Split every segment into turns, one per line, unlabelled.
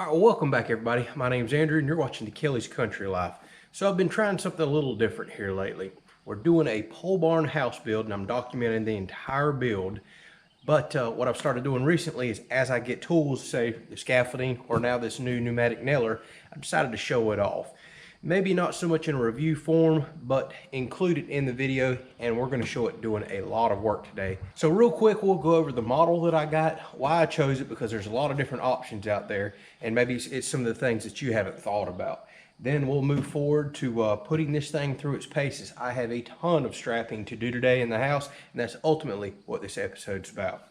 All right, well, welcome back everybody. My name's Andrew and you're watching the Kelly's Country Life. So I've been trying something a little different here lately. We're doing a pole barn house build and I'm documenting the entire build. But what I've started doing recently is as I get tools, say the scaffolding or now this new pneumatic nailer, I've decided to show it off. Maybe not so much in a review form, but include it in the video, and we're going to show it doing a lot of work today. So real quick, we'll go over the model that I got, why I chose it, because there's a lot of different options out there, and maybe it's some of the things that you haven't thought about. Then we'll move forward to putting this thing through its paces. I have a ton of strapping to do today in the house, and that's ultimately what this episode's about.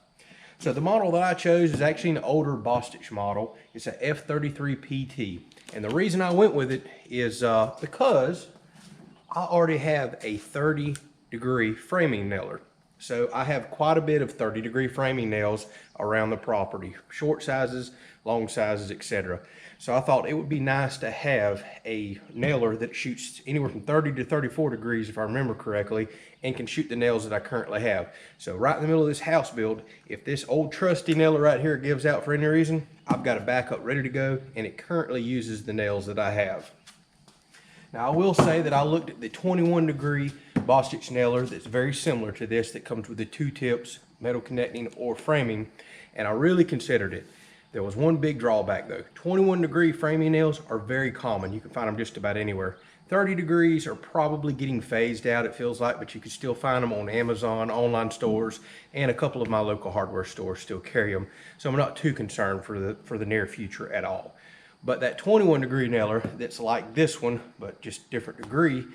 So the model that I chose is actually an older Bostitch model. It's a F33PT. And the reason I went with it is because I already have a 30-degree framing nailer. So I have quite a bit of 30-degree framing nails around the property, short sizes, long sizes, etc. So I thought it would be nice to have a nailer that shoots anywhere from 30 to 34 degrees, if I remember correctly, and can shoot the nails that I currently have. So right in the middle of this house build, if this old trusty nailer right here gives out for any reason, I've got a backup ready to go, and it currently uses the nails that I have. Now I will say that I looked at the 21-degree Bostitch nailer that's very similar to this, that comes with the two tips, metal connecting or framing, and I really considered it. There was one big drawback though. 21-degree framing nails are very common. You can find them just about anywhere. 30 degrees are probably getting phased out, it feels like, but you can still find them on Amazon, online stores, and a couple of my local hardware stores still carry them. So I'm not too concerned for the near future at all. But that 21-degree nailer that's like this one, but just different degree,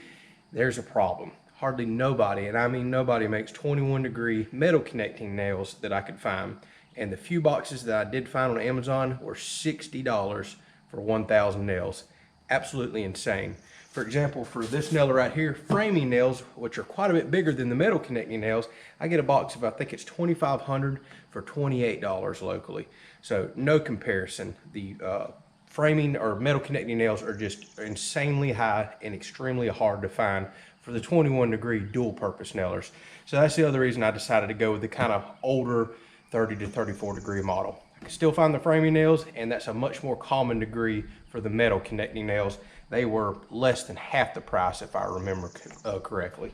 there's a problem. Hardly nobody, and I mean nobody, makes 21-degree metal connecting nails that I could find. And the few boxes that I did find on Amazon were $60 for 1,000 nails. Absolutely insane. For example, for this nailer right here, framing nails, which are quite a bit bigger than the metal connecting nails, I get a box of, I think it's 2,500 for $28 locally. So no comparison. The framing or metal connecting nails are just insanely high and extremely hard to find for the 21-degree dual purpose nailers. So that's the other reason I decided to go with the kind of older 30 to 34 degree model. I can still find the framing nails, and that's a much more common degree for the metal connecting nails. They were less than half the price if I remember correctly.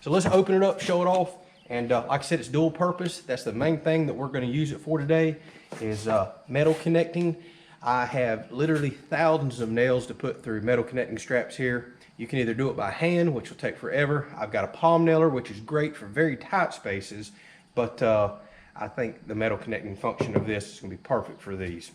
So let's open it up, show it off, and like I said, it's dual purpose. That's the main thing that we're going to use it for today is metal connecting. I have literally thousands of nails to put through metal connecting straps here. You can either do it by hand, which will take forever. I've got a palm nailer, which is great for very tight spaces, but I think the metal connecting function of this is going to be perfect for these.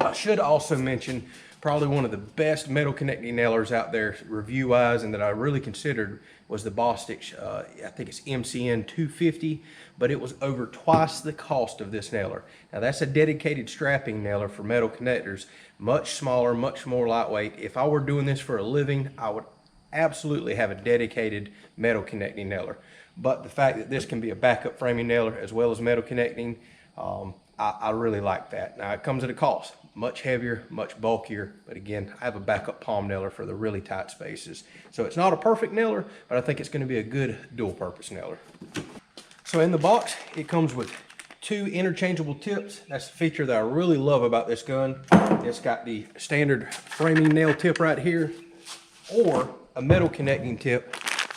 I should also mention probably one of the best metal connecting nailers out there review wise, and that I really considered, was the Bostitch, I think it's MCN 250, but it was over twice the cost of this nailer. Now that's a dedicated strapping nailer for metal connectors, much smaller, much more lightweight. If I were doing this for a living, I would absolutely have a dedicated metal connecting nailer. But the fact that this can be a backup framing nailer as well as metal connecting, I really like that. Now it comes at a cost, much heavier, much bulkier, but again, I have a backup palm nailer for the really tight spaces. So it's not a perfect nailer, but I think it's going to be a good dual purpose nailer. So in the box, it comes with two interchangeable tips. That's the feature that I really love about this gun. It's got the standard framing nail tip right here, or a metal connecting tip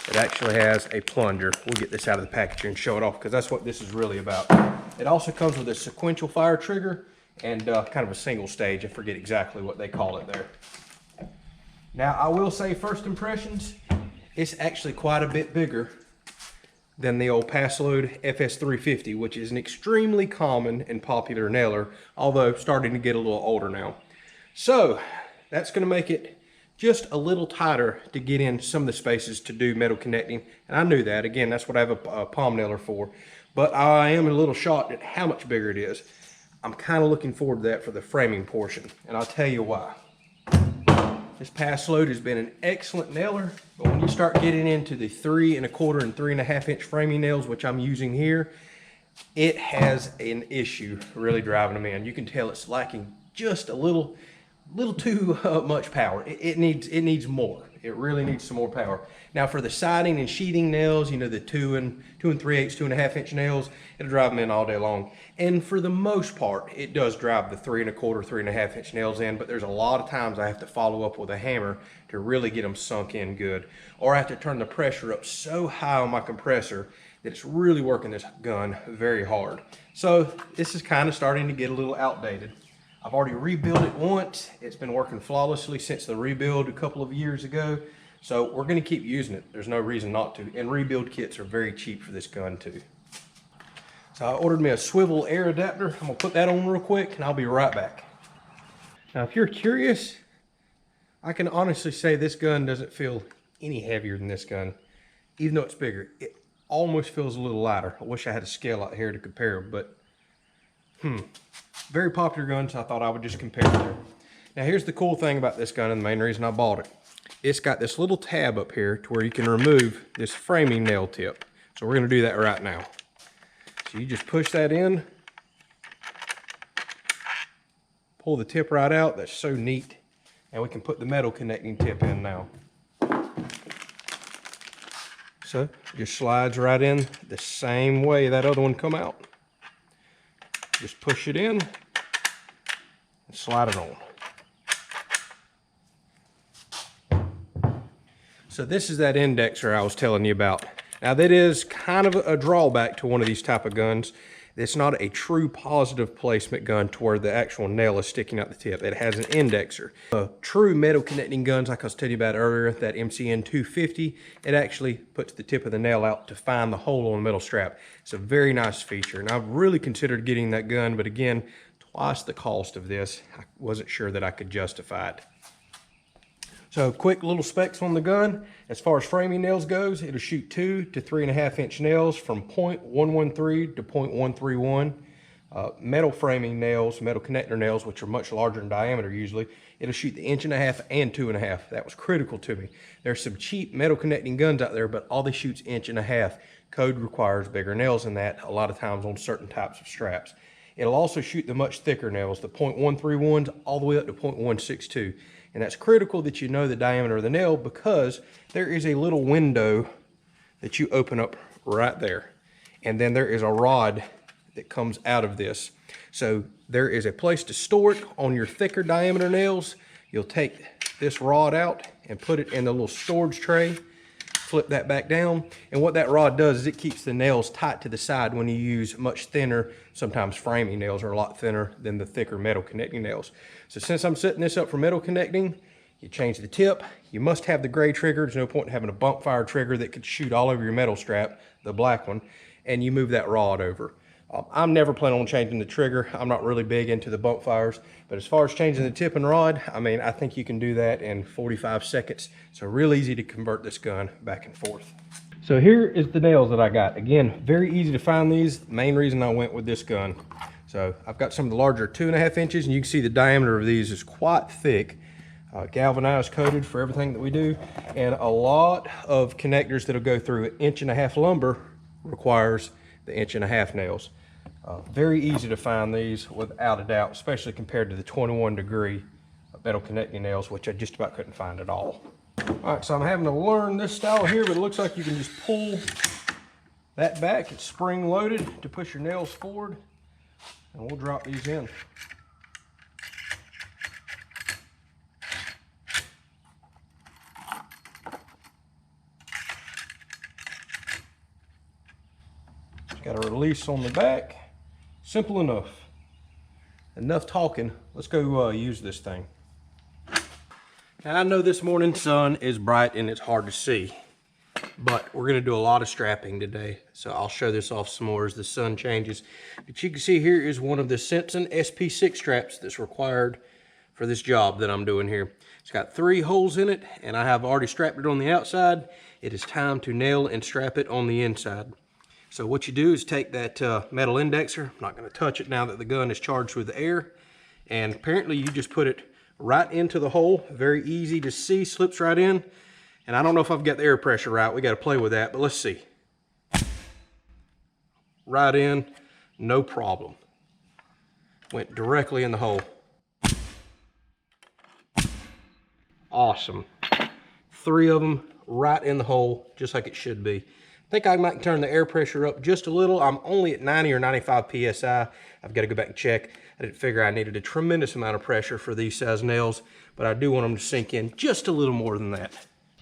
that actually has a plunger. We'll get this out of the package and show it off, because that's what this is really about. It also comes with a sequential fire trigger and kind of a single stage. I forget exactly what they call it there. Now I will say, first impressions, it's actually quite a bit bigger than the old pass load FS350, which is an extremely common and popular nailer, although starting to get a little older now. So that's going to make it just a little tighter to get in some of the spaces to do metal connecting. And I knew that. Again, that's what I have a palm nailer for. But I am a little shocked at how much bigger it is. I'm kind of looking forward to that for the framing portion, and I'll tell you why. This pass load has been an excellent nailer, but when you start getting into the 3 1/4 and 3 1/2 inch framing nails, which I'm using here, it has an issue really driving them in. You can tell it's lacking just a little too much power. It needs more. It really needs some more power. Now for the siding and sheathing nails, you know, the 2 3/8, 2.5 inch nails, it'll drive them in all day long. And for the most part, it does drive the 3 1/4, 3.5 inch nails in, but there's a lot of times I have to follow up with a hammer to really get them sunk in good. Or I have to turn the pressure up so high on my compressor that it's really working this gun very hard. So this is kind of starting to get a little outdated. I've already rebuilt it once. It's been working flawlessly since the rebuild a couple of years ago. So we're gonna keep using it. There's no reason not to. And rebuild kits are very cheap for this gun too. So I ordered me a swivel air adapter. I'm gonna put that on real quick and I'll be right back. Now if you're curious, I can honestly say this gun doesn't feel any heavier than this gun. Even though it's bigger, it almost feels a little lighter. I wish I had a scale out here to compare them, but very popular gun, so I thought I would just compare it there. Now here's the cool thing about this gun and the main reason I bought it. It's got this little tab up here to where you can remove this framing nail tip. So we're gonna do that right now. So you just push that in, pull the tip right out. That's so neat. And we can put the metal connecting tip in now. So it just slides right in the same way that other one come out. Just push it in and slide it on. So this is that indexer I was telling you about. Now that is kind of a drawback to one of these type of guns. It's not a true positive placement gun to where the actual nail is sticking out the tip. It has an indexer. True metal connecting guns, like I was telling you about earlier, that MCN 250, it actually puts the tip of the nail out to find the hole on the metal strap. It's a very nice feature, and I've really considered getting that gun, but again, twice the cost of this. I wasn't sure that I could justify it. So quick little specs on the gun. As far as framing nails goes, it'll shoot 2 to 3.5 inch nails from 0.113 to 0.131. Metal framing nails, metal connector nails, which are much larger in diameter usually, it'll shoot the 1.5 and 2.5. That was critical to me. There's some cheap metal connecting guns out there, but all they shoot's 1.5. Code requires bigger nails than that, a lot of times on certain types of straps. It'll also shoot the much thicker nails, the 0.131s all the way up to 0.162. And that's critical that you know the diameter of the nail, because there is a little window that you open up right there. And then there is a rod that comes out of this. So there is a place to store it on your thicker diameter nails. You'll take this rod out and put it in the little storage tray, flip that back down. And what that rod does is it keeps the nails tight to the side when you use much thinner, sometimes framing nails are a lot thinner than the thicker metal connecting nails. So since I'm setting this up for metal connecting, you change the tip. You must have the gray trigger. There's no point in having a bump fire trigger that could shoot all over your metal strap, the black one, and you move that rod over. I'm never planning on changing the trigger. I'm not really big into the bump fires, but as far as changing the tip and rod, I mean, I think you can do that in 45 seconds. So real easy to convert this gun back and forth. So here is the nails that I got. Again, very easy to find these. Main reason I went with this gun. So I've got some of the larger 2.5 inches, and you can see the diameter of these is quite thick. Galvanized coated for everything that we do. And a lot of connectors that'll go through 1.5 lumber requires the 1.5 nails. Very easy to find these without a doubt, especially compared to the 21 degree metal connecting nails, which I just about couldn't find at all. All right, so I'm having to learn this style here, but it looks like you can just pull that back. It's spring loaded to push your nails forward, and we'll drop these in. Got a release on the back. Simple enough. Enough talking. Let's go use this thing. Now I know this morning sun is bright and it's hard to see, but we're gonna do a lot of strapping today. So I'll show this off some more as the sun changes. But you can see here is one of the Simpson SP6 straps that's required for this job that I'm doing here. It's got 3 holes in it, and I have already strapped it on the outside. It is time to nail and strap it on the inside. So what you do is take that metal indexer. I'm not going to touch it now that the gun is charged with air. And apparently you just put it right into the hole. Very easy to see, slips right in. And I don't know if I've got the air pressure right. We got to play with that, but let's see. Right in, no problem. Went directly in the hole. Awesome. 3 of them right in the hole, just like it should be. I think I might turn the air pressure up just a little. I'm only at 90 or 95 PSI. I've got to go back and check. I didn't figure I needed a tremendous amount of pressure for these size nails, but I do want them to sink in just a little more than that.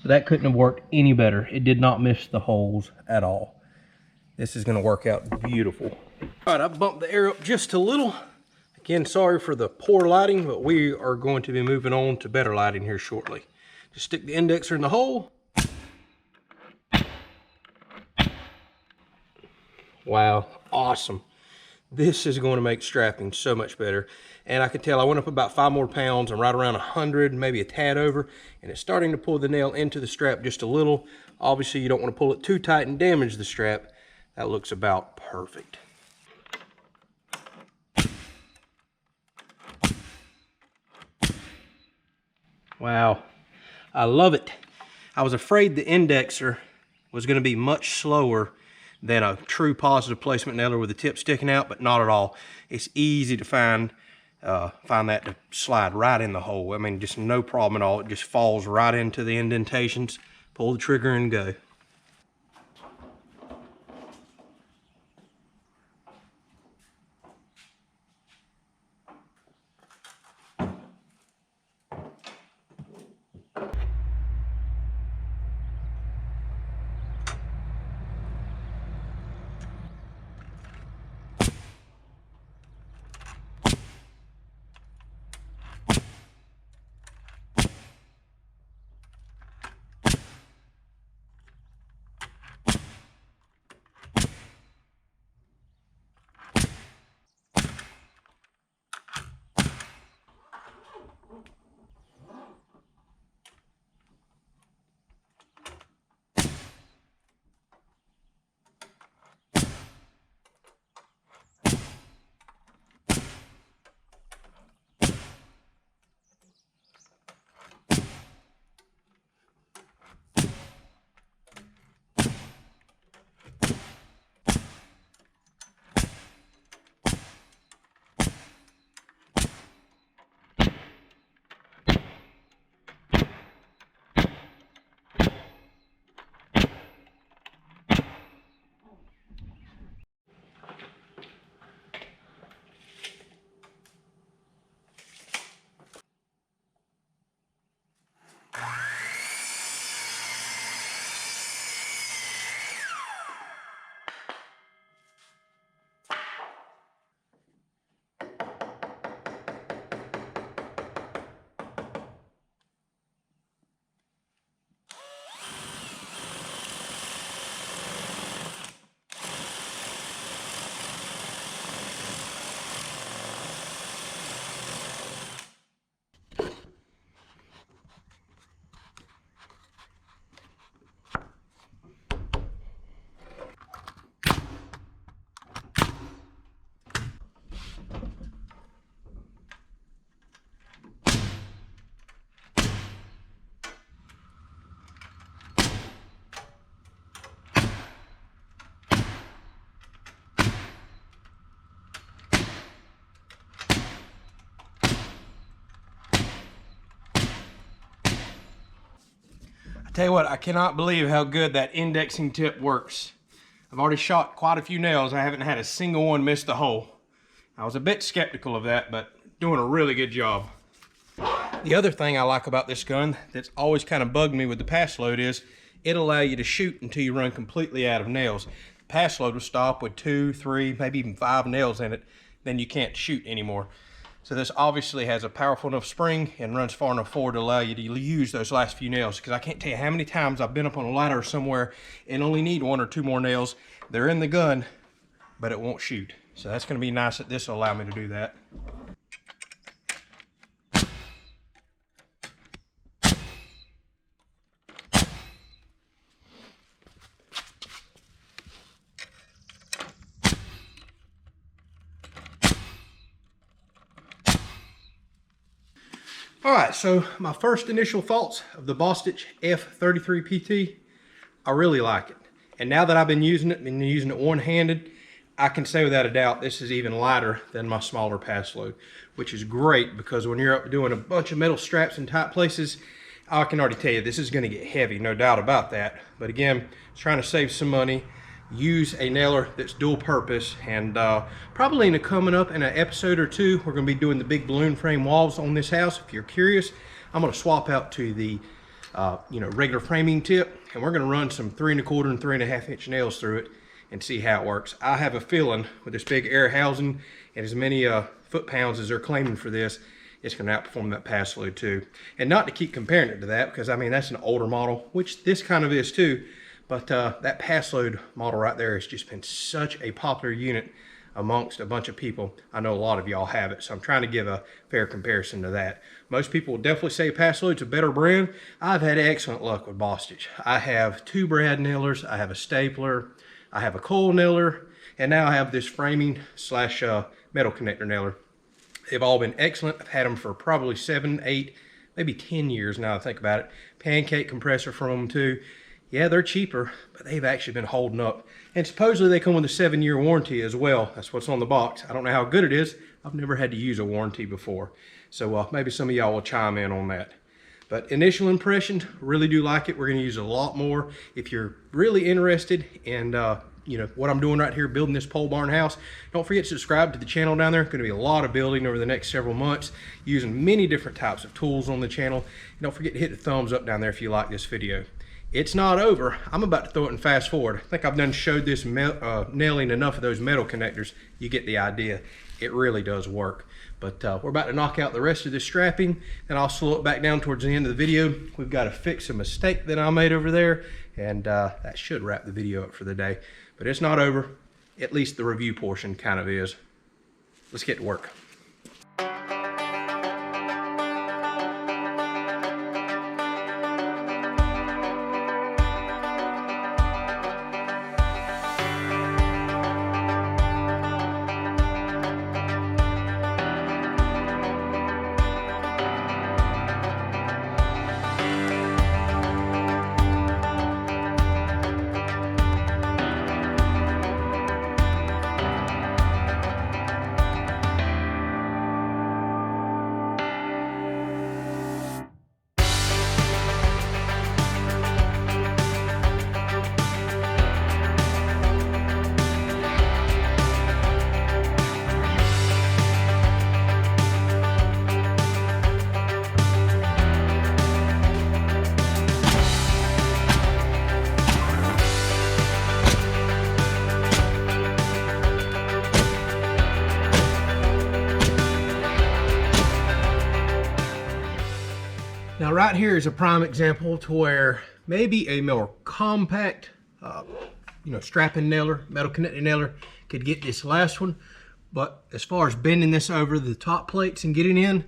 So that couldn't have worked any better. It did not miss the holes at all. This is gonna work out beautiful. All right, I bumped the air up just a little. Again, sorry for the poor lighting, but we are going to be moving on to better lighting here shortly. Just stick the indexer in the hole. Wow, awesome. This is going to make strapping so much better. And I can tell I went up about 5 more pounds. I'm right around 100, maybe a tad over, and it's starting to pull the nail into the strap just a little. Obviously, you don't want to pull it too tight and damage the strap. That looks about perfect. Wow, I love it. I was afraid the indexer was going to be much slower than a true positive placement nailer with the tip sticking out, but not at all. It's easy to find that to slide right in the hole. I mean, just no problem at all. It just falls right into the indentations. Pull the trigger and go. Tell you what, I cannot believe how good that indexing tip works. I've already shot quite a few nails. I haven't had a single one miss the hole. I was a bit skeptical of that, but doing a really good job. The other thing I like about this gun that's always kind of bugged me with the pass load is it'll allow you to shoot until you run completely out of nails. The pass load will stop with 2, 3, maybe even 5 nails in it, then you can't shoot anymore. So this obviously has a powerful enough spring and runs far enough forward to allow you to use those last few nails, because I can't tell you how many times I've been up on a ladder somewhere and only need 1 or 2 more nails. They're in the gun, but it won't shoot. So that's going to be nice that this will allow me to do that. All right, so my first initial thoughts of the Bostitch F33PT, I really like it. And now that I've been using it one-handed, I can say without a doubt this is even lighter than my smaller pass load, which is great because when you're up doing a bunch of metal straps in tight places, I can already tell you this is going to get heavy, no doubt about that. But again, trying to save some money, use a nailer that's dual purpose, and probably coming up in an episode or two, we're going to be doing the big balloon frame walls on this house. If you're curious, I'm going to swap out to the regular framing tip, and we're going to run some 3 1/4 and 3 1/2 inch nails through it and see how it works. I have a feeling with this big air housing and as many foot-pounds as they're claiming for this, it's going to outperform that pass load too. And not to keep comparing it to that, because I mean that's an older model, which this kind of is too, but that pass load model right there has just been such a popular unit amongst a bunch of people. I know a lot of y'all have it, so I'm trying to give a fair comparison to that. Most people will definitely say pass load's a better brand. I've had excellent luck with Bostitch. I have 2 brad nailers, I have a stapler, I have a coil nailer, and now I have this framing slash metal connector nailer. They've all been excellent. I've had them for probably 7, 8, maybe 10 years now I think about it. Pancake compressor from them too. Yeah, they're cheaper, but they've actually been holding up. And supposedly they come with a 7-year warranty as well. That's what's on the box. I don't know how good it is. I've never had to use a warranty before. So maybe some of y'all will chime in on that. But initial impressions, really do like it. We're gonna use a lot more. If you're really interested in what I'm doing right here, building this pole barn house, don't forget to subscribe to the channel down there. Gonna be a lot of building over the next several months, using many different types of tools on the channel. And don't forget to hit the thumbs up down there if you like this video. It's not over. I'm about to throw it in fast forward. I think I've done showed this nailing enough of those metal connectors. You get the idea. It really does work. But we're about to knock out the rest of this strapping, and I'll slow it back down towards the end of the video. We've got to fix a mistake that I made over there, and that should wrap the video up for the day. But it's not over. At least the review portion kind of is. Let's get to work. Now right here is a prime example to where maybe a more compact, strapping nailer, metal connecting nailer could get this last one. But as far as bending this over the top plates and getting in,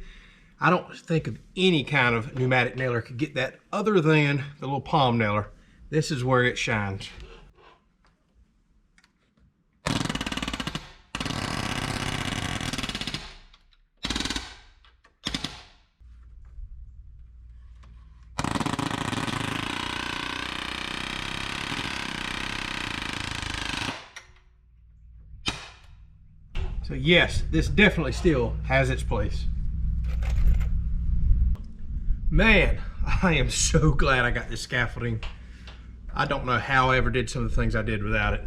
I don't think of any kind of pneumatic nailer could get that other than the little palm nailer. This is where it shines. So yes, this definitely still has its place. Man, I am so glad I got this scaffolding. I don't know how I ever did some of the things I did without it.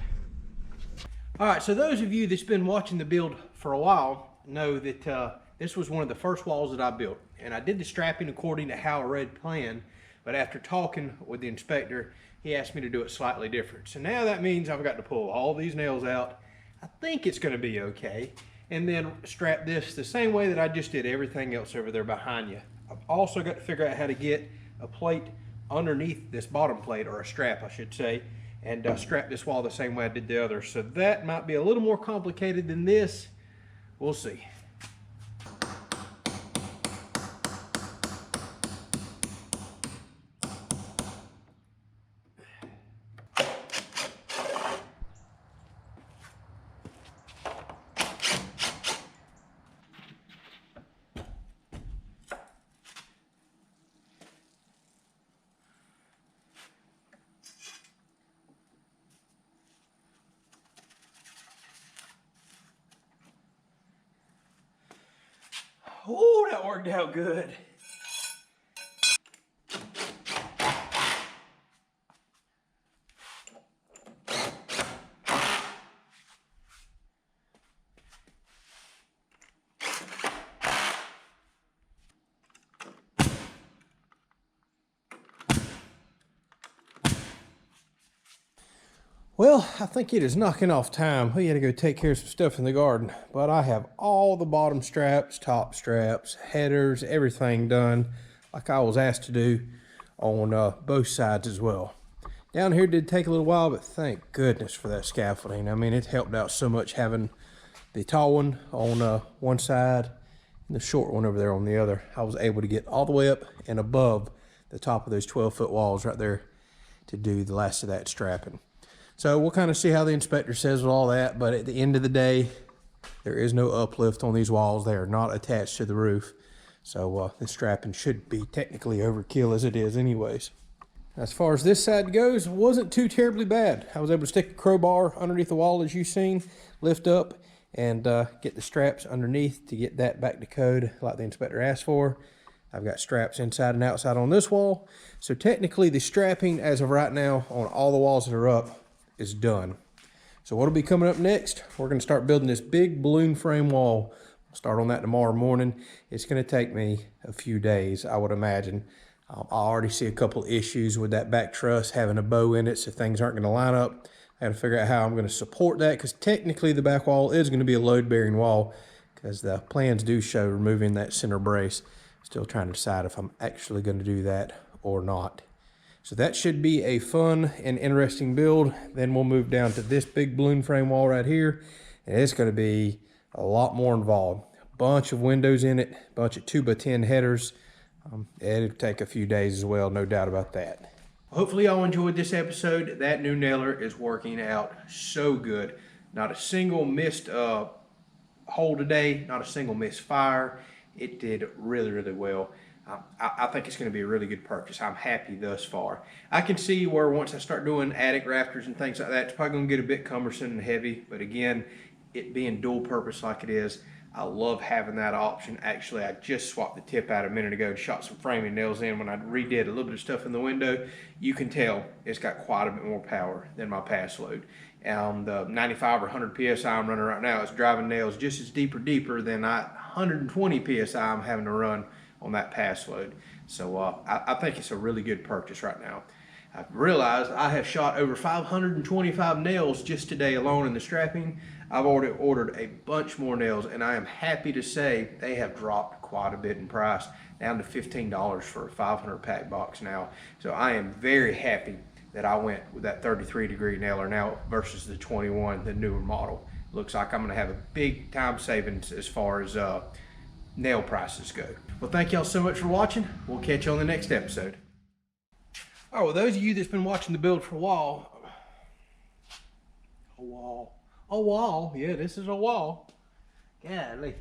All right, so those of you that's been watching the build for a while know that this was one of the first walls that I built. And I did the strapping according to how I read plan, but after talking with the inspector, he asked me to do it slightly different. So now that means I've got to pull all these nails out. I think it's gonna be okay. And then strap this the same way that I just did everything else over there behind you. I've also got to figure out how to get a plate underneath this bottom plate, or a strap I should say, and strap this wall the same way I did the other. So that might be a little more complicated than this. We'll see. Oh, that worked out good. Well, I think it is knocking off time. We got to go take care of some stuff in the garden. But I have all the bottom straps, top straps, headers, everything done like I was asked to do on both sides as well. Down here did take a little while, but thank goodness for that scaffolding. I mean, it helped out so much having the tall one on one side and the short one over there on the other. I was able to get all the way up and above the top of those 12-foot walls right there to do the last of that strapping. So we'll kind of see how the inspector says with all that, but at the end of the day, there is no uplift on these walls. They are not attached to the roof. So the strapping should be technically overkill as it is anyways. As far as this side goes, it wasn't too terribly bad. I was able to stick a crowbar underneath the wall as you've seen, lift up, and get the straps underneath to get that back to code like the inspector asked for. I've got straps inside and outside on this wall. So technically the strapping as of right now on all the walls that are up is done. So what'll be coming up next, we're going to start building this big balloon frame wall. We'll start on that tomorrow morning. It's going to take me a few days, I would imagine. I already see a couple issues with that back truss having a bow in it, so things aren't going to line up. I got to figure out how I'm going to support that, because technically the back wall is going to be a load-bearing wall, because the plans do show removing that center brace. Still trying to decide if I'm actually going to do that or not. So that should be a fun and interesting build. Then we'll move down to this big balloon frame wall right here, and it's going to be a lot more involved. A bunch of windows in it, a bunch of 2x10 headers. It'll take a few days as well, no doubt about that. Hopefully y'all enjoyed this episode. That new nailer is working out so good. Not a single missed hole today, not a single missed fire. It did really, really well. I think it's going to be a really good purchase. I'm happy thus far. I can see where once I start doing attic rafters and things like that, it's probably going to get a bit cumbersome and heavy. But again, it being dual purpose like it is, I love having that option. Actually, I just swapped the tip out a minute ago and shot some framing nails in when I redid a little bit of stuff in the window. You can tell it's got quite a bit more power than my pass load. And the 95 or 100 PSI I'm running right now is driving nails just as deeper than 120 PSI I'm having to run on that pass load. So I think it's a really good purchase right now. I've realized I have shot over 525 nails just today alone in the strapping. I've already ordered a bunch more nails, and I am happy to say they have dropped quite a bit in price, down to $15 for a 500 pack box now. So I am very happy that I went with that 33-degree nailer now versus the 21, the newer model. Looks like I'm gonna have a big time savings as far as nail prices go. Well, thank y'all so much for watching. We'll catch you on the next episode. All right, well, those of you that's been watching the build for a wall, yeah, this is a wall. Golly.